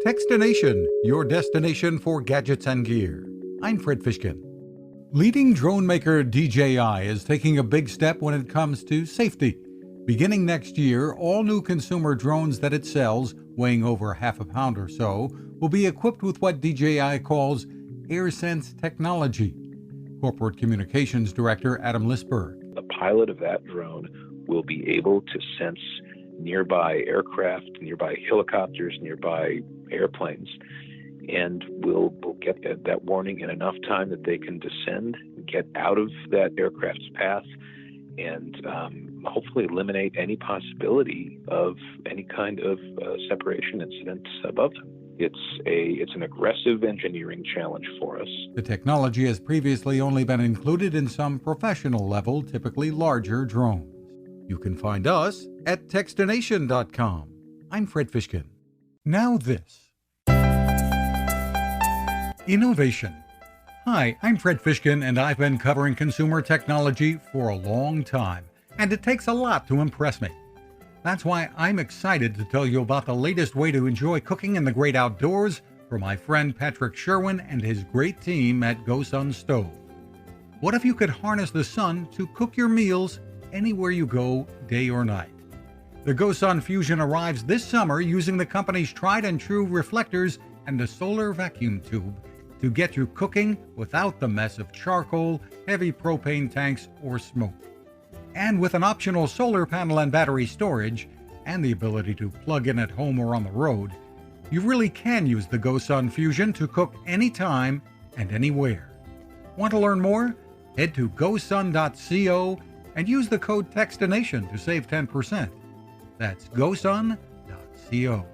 Techstination, your destination for gadgets and gear. I'm Fred Fishkin. Leading drone maker DJI is taking a big step when it comes to safety. Beginning next year, all new consumer drones that it sells, weighing over half a pound or so, will be equipped with what DJI calls AirSense technology. Corporate Communications Director Adam Lisberg. The pilot of that drone will be able to sense nearby aircraft, nearby helicopters, nearby airplanes, and will get that warning in enough time that they can descend, get out of that aircraft's path, and hopefully eliminate any possibility of any kind of separation incident above them. It's an aggressive engineering challenge for us. The technology has previously only been included in some professional level, typically larger drones. You can find us at Techstination.com. I'm Fred Fishkin. Now this. Innovation. Hi, I'm Fred Fishkin, and I've been covering consumer technology for a long time, and it takes a lot to impress me. That's why I'm excited to tell you about the latest way to enjoy cooking in the great outdoors from my friend Patrick Sherwin and his great team at GoSun Stove. What if you could harness the sun to cook your meals anywhere you go, day or night? The GoSun Fusion arrives this summer using the company's tried and true reflectors and a solar vacuum tube to get you cooking without the mess of charcoal, heavy propane tanks, or smoke. And with an optional solar panel and battery storage, and the ability to plug in at home or on the road, you really can use the GoSun Fusion to cook anytime and anywhere. Want to learn more? Head to gosun.co and use the code Techstination to save 10%. That's gosun.co.